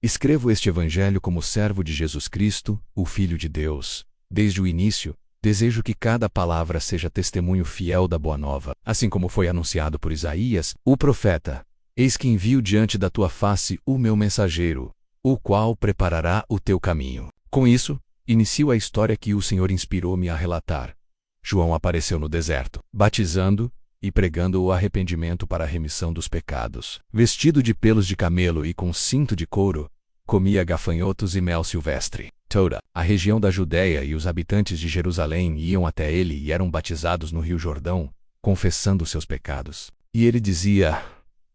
Escrevo este evangelho como servo de Jesus Cristo, o Filho de Deus. Desde o início, desejo que cada palavra seja testemunho fiel da Boa Nova, assim como foi anunciado por Isaías, o profeta. Eis que envio diante da tua face o meu mensageiro, o qual preparará o teu caminho. Com isso, inicio a história que o Senhor inspirou-me a relatar. João apareceu no deserto, batizando e pregando o arrependimento para a remissão dos pecados. Vestido de pelos de camelo e com cinto de couro, comia gafanhotos e mel silvestre. Toda a região da Judéia e os habitantes de Jerusalém iam até ele e eram batizados no Rio Jordão, confessando seus pecados. E ele dizia: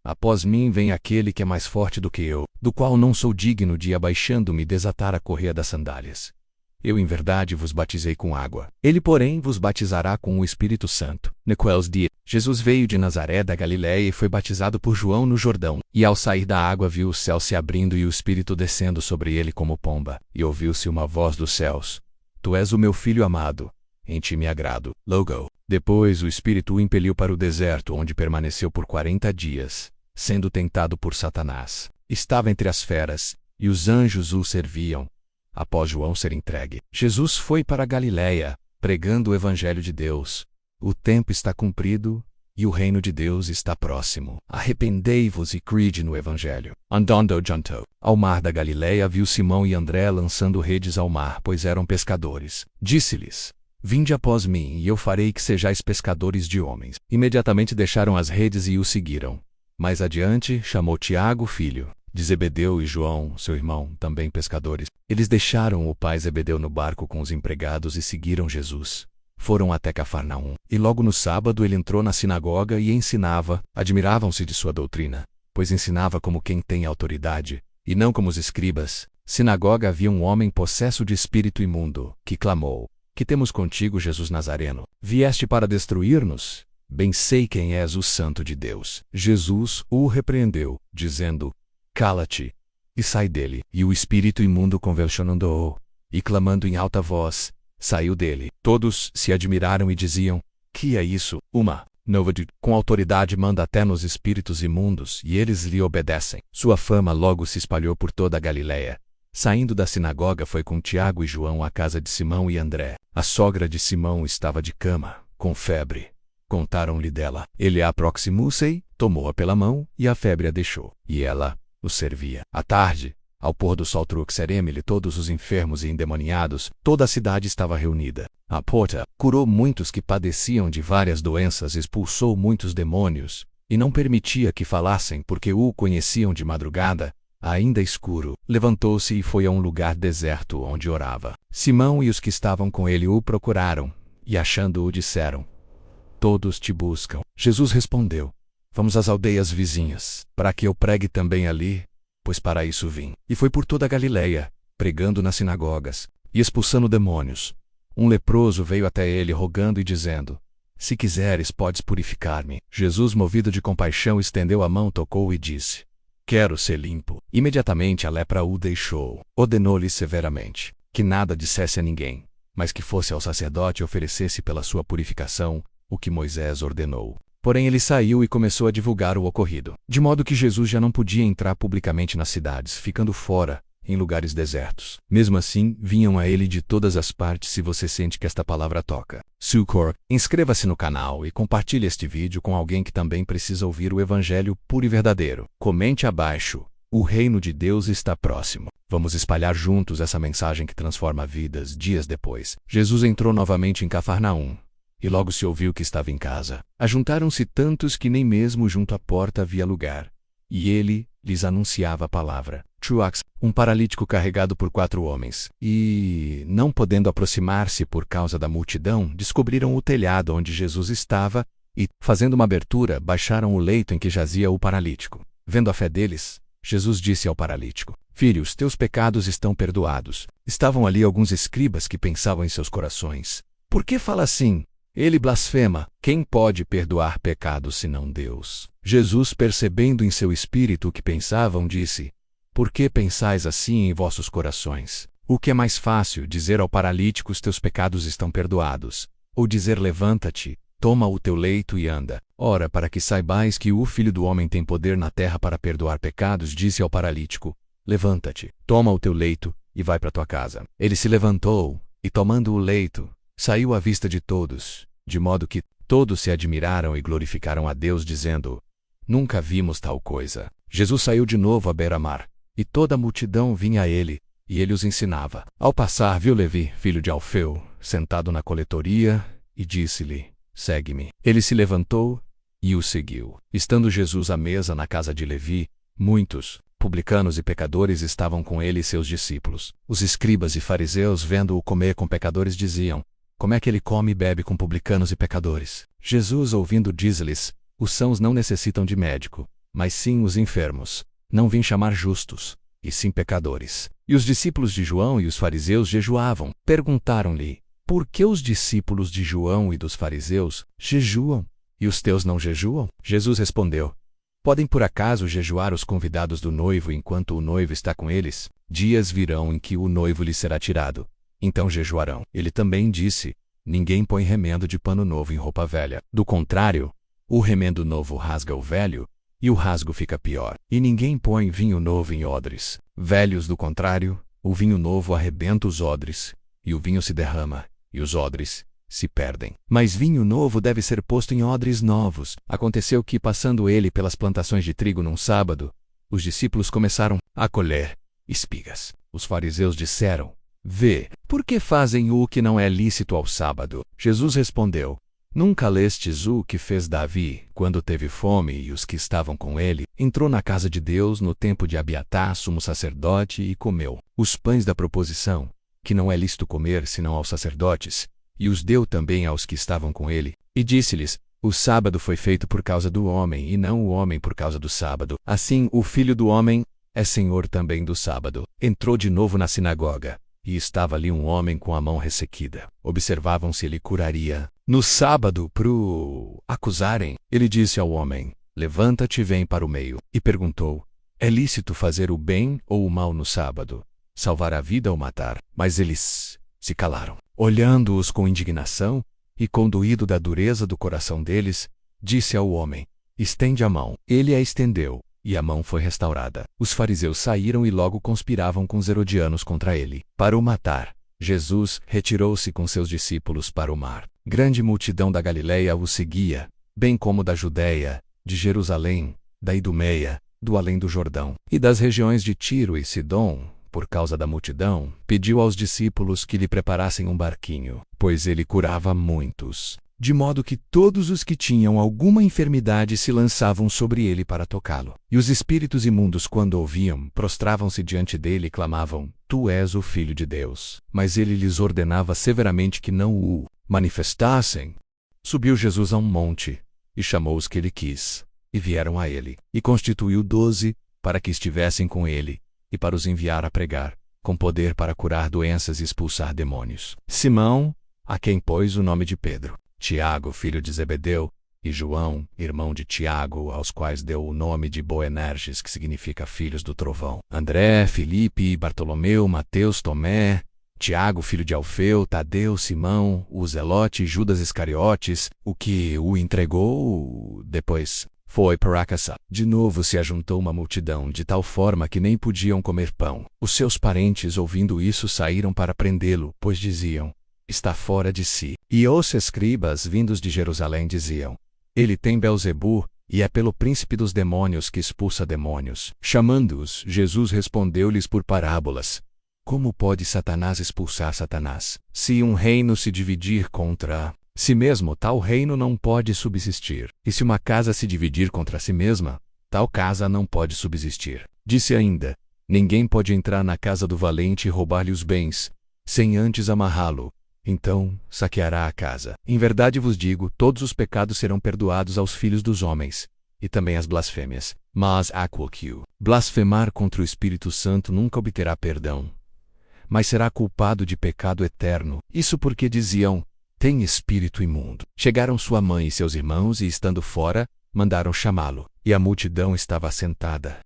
após mim vem aquele que é mais forte do que eu, do qual não sou digno de, abaixando-me, desatar a correia das sandálias. Eu em verdade vos batizei com água. Ele, porém, vos batizará com o Espírito Santo. Naqueles dias, Jesus veio de Nazaré da Galiléia e foi batizado por João no Jordão. E ao sair da água viu o céu se abrindo e o Espírito descendo sobre ele como pomba. E ouviu-se uma voz dos céus: Tu és o meu Filho amado, em ti me agrado. Logo. Depois o Espírito o impeliu para o deserto, onde permaneceu por 40 dias, sendo tentado por Satanás. Estava entre as feras, e os anjos o serviam. Após João ser entregue, Jesus foi para a Galiléia, pregando o Evangelho de Deus. O tempo está cumprido, e o reino de Deus está próximo. Arrependei-vos e crede no Evangelho. Andando junto ao mar da Galiléia, viu Simão e André lançando redes ao mar, pois eram pescadores. Disse-lhes: Vinde após mim, e eu farei que sejais pescadores de homens. Imediatamente deixaram as redes e o seguiram. Mais adiante, chamou Tiago, filho de Zebedeu, e João, seu irmão, também pescadores. Eles deixaram o pai Zebedeu no barco com os empregados e seguiram Jesus. Foram até Cafarnaum. E logo no sábado ele entrou na sinagoga e ensinava. Admiravam-se de sua doutrina, pois ensinava como quem tem autoridade, e não como os escribas. Sinagoga havia um homem possesso de espírito imundo, que clamou: Que temos contigo, Jesus Nazareno? Vieste para destruir-nos? Bem sei quem és, o Santo de Deus. Jesus o repreendeu, dizendo: Cala-te, e sai dele. E o espírito imundo, convulsionando-o, e clamando em alta voz, saiu dele. Todos se admiraram e diziam: Que é isso? Uma novidade. Com autoridade manda até nos espíritos imundos, e eles lhe obedecem. Sua fama logo se espalhou por toda a Galiléia. Saindo da sinagoga, foi com Tiago e João à casa de Simão e André. A sogra de Simão estava de cama, com febre. Contaram-lhe dela. Ele a aproximou-se, tomou-a pela mão, e a febre a deixou. E ela o servia. À tarde, ao pôr do sol, trouxeram-lhe todos os enfermos e endemoniados. Toda a cidade estava reunida. À porta, curou muitos que padeciam de várias doenças, expulsou muitos demônios, e não permitia que falassem, porque o conheciam de madrugada, ainda escuro. Levantou-se e foi a um lugar deserto, onde orava. Simão e os que estavam com ele o procuraram, e achando-o disseram: Todos te buscam. Jesus respondeu: Vamos às aldeias vizinhas, para que eu pregue também ali, pois para isso vim. E foi por toda a Galiléia, pregando nas sinagogas, e expulsando demônios. Um leproso veio até ele rogando e dizendo: Se quiseres, podes purificar-me. Jesus, movido de compaixão, estendeu a mão, tocou e disse: Quero ser limpo. Imediatamente a lepra o deixou. Ordenou-lhe severamente que nada dissesse a ninguém, mas que fosse ao sacerdote e oferecesse pela sua purificação o que Moisés ordenou. Porém ele saiu e começou a divulgar o ocorrido, de modo que Jesus já não podia entrar publicamente nas cidades, ficando fora, em lugares desertos. Mesmo assim, vinham a ele de todas as partes. Se você sente que esta palavra toca Sucor, inscreva-se no canal e compartilhe este vídeo com alguém que também precisa ouvir o Evangelho puro e verdadeiro. Comente abaixo: o reino de Deus está próximo. Vamos espalhar juntos essa mensagem que transforma vidas. Dias depois, Jesus entrou novamente em Cafarnaum. E logo se ouviu que estava em casa. Ajuntaram-se tantos que nem mesmo junto à porta havia lugar. E ele lhes anunciava a palavra. Truax, um paralítico carregado por 4 homens. E, não podendo aproximar-se por causa da multidão, descobriram o telhado onde Jesus estava e, fazendo uma abertura, baixaram o leito em que jazia o paralítico. Vendo a fé deles, Jesus disse ao paralítico: Filho, os teus pecados estão perdoados. Estavam ali alguns escribas que pensavam em seus corações: Por que fala assim? Ele blasfema. Quem pode perdoar pecados senão Deus? Jesus, percebendo em seu espírito o que pensavam, disse: Por que pensais assim em vossos corações? O que é mais fácil, dizer ao paralítico: Os teus pecados estão perdoados, ou dizer: Levanta-te, toma o teu leito e anda? Ora, para que saibais que o Filho do Homem tem poder na terra para perdoar pecados, disse ao paralítico: levanta-te, toma o teu leito, e vai para tua casa. Ele se levantou, e tomando o leito, saiu à vista de todos, de modo que todos se admiraram e glorificaram a Deus, dizendo: Nunca vimos tal coisa. Jesus saiu de novo à beira-mar, e toda a multidão vinha a ele, e ele os ensinava. Ao passar, viu Levi, filho de Alfeu, sentado na coletoria, e disse-lhe: Segue-me. Ele se levantou e o seguiu. Estando Jesus à mesa na casa de Levi, muitos publicanos e pecadores estavam com ele e seus discípulos. Os escribas e fariseus, vendo-o comer com pecadores, diziam: Como é que ele come e bebe com publicanos e pecadores? Jesus, ouvindo, diz-lhes: Os sãos não necessitam de médico, mas sim os enfermos. Não vim chamar justos, e sim pecadores. E os discípulos de João e os fariseus jejuavam. Perguntaram-lhe: Por que os discípulos de João e dos fariseus jejuam, e os teus não jejuam? Jesus respondeu: Podem por acaso jejuar os convidados do noivo enquanto o noivo está com eles? Dias virão em que o noivo lhes será tirado. Então jejuarão. Ele também disse: Ninguém põe remendo de pano novo em roupa velha. Do contrário, o remendo novo rasga o velho, e o rasgo fica pior. E ninguém põe vinho novo em odres velhos. Do contrário, o vinho novo arrebenta os odres, e o vinho se derrama, e os odres se perdem. Mas vinho novo deve ser posto em odres novos. Aconteceu que, passando ele pelas plantações de trigo num sábado, os discípulos começaram a colher espigas. Os fariseus disseram: Vê, por que fazem o que não é lícito ao sábado? Jesus respondeu: Nunca lestes o que fez Davi, quando teve fome, e os que estavam com ele? Entrou na casa de Deus no tempo de Abiatar, sumo sacerdote, e comeu os pães da proposição, que não é lícito comer senão aos sacerdotes, e os deu também aos que estavam com ele. E disse-lhes: O sábado foi feito por causa do homem, e não o homem por causa do sábado. Assim, o Filho do Homem é Senhor também do sábado. Entrou de novo na sinagoga, e estava ali um homem com a mão ressequida. Observavam se ele curaria no sábado para o acusarem. Ele disse ao homem: Levanta-te e vem para o meio. E perguntou: É lícito fazer o bem ou o mal no sábado? Salvar a vida ou matar? Mas eles se calaram. Olhando-os com indignação, e condoído da dureza do coração deles, disse ao homem: Estende a mão. Ele a estendeu, e a mão foi restaurada. Os fariseus saíram e logo conspiravam com os herodianos contra ele, para o matar. Jesus retirou-se com seus discípulos para o mar. Grande multidão da Galileia o seguia, bem como da Judéia, de Jerusalém, da Idumeia, do além do Jordão, e das regiões de Tiro e Sidom. Por causa da multidão, pediu aos discípulos que lhe preparassem um barquinho, pois ele curava muitos, de modo que todos os que tinham alguma enfermidade se lançavam sobre ele para tocá-lo. E os espíritos imundos, quando ouviam, prostravam-se diante dele e clamavam: Tu és o Filho de Deus. Mas ele lhes ordenava severamente que não o manifestassem. Subiu Jesus a um monte, e chamou os que ele quis, e vieram a ele, e constituiu 12, para que estivessem com ele, e para os enviar a pregar, com poder para curar doenças e expulsar demônios. Simão, a quem pôs o nome de Pedro, Tiago, filho de Zebedeu, e João, irmão de Tiago, aos quais deu o nome de Boanerges, que significa filhos do trovão. André, Filipe, Bartolomeu, Mateus, Tomé, Tiago, filho de Alfeu, Tadeu, Simão, o Zelote, Judas Iscariotes, o que o entregou depois. Foi para caçar. De novo se ajuntou uma multidão, de tal forma que nem podiam comer pão. Os seus parentes, ouvindo isso, saíram para prendê-lo, pois diziam: Está fora de si. E os escribas, vindos de Jerusalém, diziam: Ele tem Belzebu, e é pelo príncipe dos demônios que expulsa demônios. Chamando-os, Jesus respondeu-lhes por parábolas: Como pode Satanás expulsar Satanás? Se um reino se dividir contra si mesmo, tal reino não pode subsistir. E se uma casa se dividir contra si mesma, tal casa não pode subsistir. Disse ainda: Ninguém pode entrar na casa do valente e roubar-lhe os bens, sem antes amarrá-lo. Então saqueará a casa. Em verdade vos digo, todos os pecados serão perdoados aos filhos dos homens, e também as blasfêmias. Mas aquele que blasfemar contra o Espírito Santo nunca obterá perdão, mas será culpado de pecado eterno. Isso porque diziam: Tem espírito imundo. Chegaram sua mãe e seus irmãos, e estando fora, mandaram chamá-lo. E a multidão estava assentada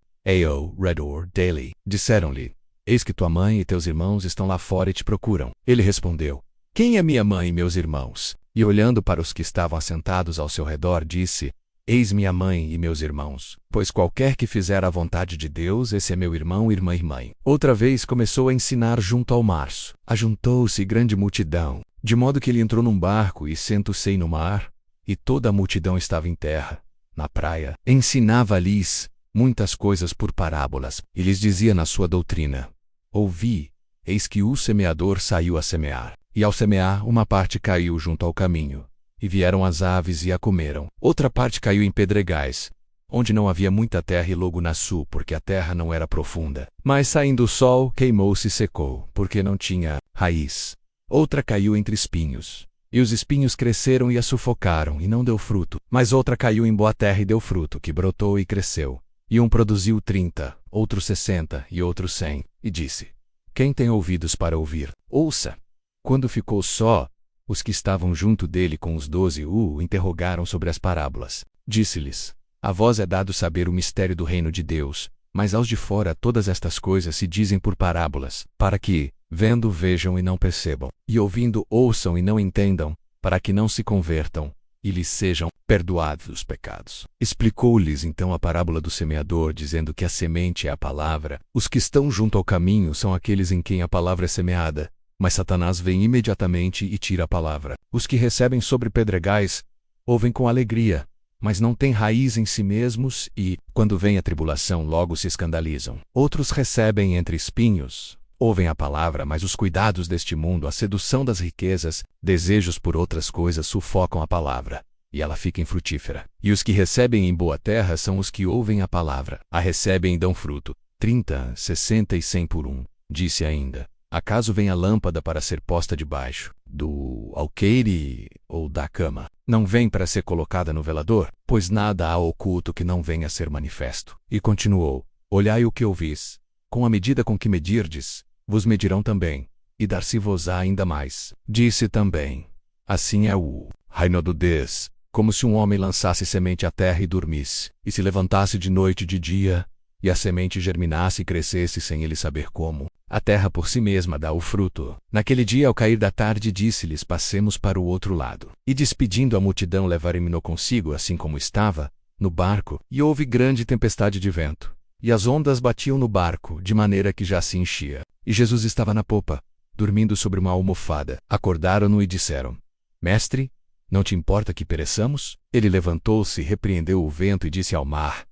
ao redor dele. Disseram-lhe: Eis que tua mãe e teus irmãos estão lá fora e te procuram. Ele respondeu: Quem é minha mãe e meus irmãos? E olhando para os que estavam assentados ao seu redor, disse: Eis minha mãe e meus irmãos, pois qualquer que fizer a vontade de Deus, esse é meu irmão, irmã e mãe. Outra vez começou a ensinar junto ao mar. Ajuntou-se grande multidão, de modo que ele entrou num barco e sentou-se no mar, e toda a multidão estava em terra, na praia. Ensinava-lhes muitas coisas por parábolas, e lhes dizia na sua doutrina: Ouvi, eis que o semeador saiu a semear, e ao semear uma parte caiu junto ao caminho, e vieram as aves e a comeram. Outra parte caiu em pedregais, onde não havia muita terra e logo nasceu, porque a terra não era profunda. Mas saindo o sol, queimou-se e secou, porque não tinha raiz. Outra caiu entre espinhos, e os espinhos cresceram e a sufocaram, e não deu fruto. Mas outra caiu em boa terra e deu fruto, que brotou e cresceu. E um produziu 30, outro 60 e outro 100. E disse: Quem tem ouvidos para ouvir, ouça. Quando ficou só, os que estavam junto dele com os 12 o interrogaram sobre as parábolas. Disse-lhes: A vós é dado saber o mistério do reino de Deus, mas aos de fora todas estas coisas se dizem por parábolas, para que, vendo, vejam e não percebam, e ouvindo, ouçam e não entendam, para que não se convertam, e lhes sejam perdoados os pecados. Explicou-lhes então a parábola do semeador, dizendo que a semente é a palavra. Os que estão junto ao caminho são aqueles em quem a palavra é semeada, mas Satanás vem imediatamente e tira a palavra. Os que recebem sobre pedregais, ouvem com alegria, mas não têm raiz em si mesmos e, quando vem a tribulação, logo se escandalizam. Outros recebem entre espinhos, ouvem a palavra, mas os cuidados deste mundo, a sedução das riquezas, desejos por outras coisas sufocam a palavra, e ela fica infrutífera. E os que recebem em boa terra são os que ouvem a palavra, a recebem e dão fruto, 30, 60 e 100 por um. Disse ainda: Acaso vem a lâmpada para ser posta debaixo do alqueire ou da cama? Não vem para ser colocada no velador? Pois nada há oculto que não venha a ser manifesto. E continuou: Olhai o que ouvis. Com a medida com que medirdes, vos medirão também, e dar-se-vos-á ainda mais. Disse também: Assim é o reino de Deus, como se um homem lançasse semente à terra e dormisse, e se levantasse de noite e de dia, e a semente germinasse e crescesse sem ele saber como. A terra por si mesma dá o fruto. Naquele dia, ao cair da tarde, disse-lhes: Passemos para o outro lado. E despedindo a multidão, levaram-no consigo, assim como estava, no barco, e houve grande tempestade de vento. E as ondas batiam no barco, de maneira que já se enchia. E Jesus estava na popa, dormindo sobre uma almofada. Acordaram-no e disseram: Mestre, não te importa que pereçamos? Ele levantou-se, repreendeu o vento e disse ao mar: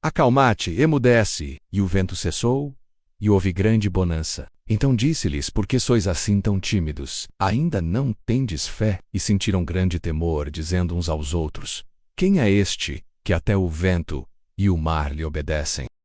Acalma-te, emudece. E o vento cessou, e houve grande bonança. Então disse-lhes: Por que sois assim tão tímidos? Ainda não tendes fé? E sentiram grande temor, dizendo uns aos outros: Quem é este, que até o vento e o mar lhe obedecem?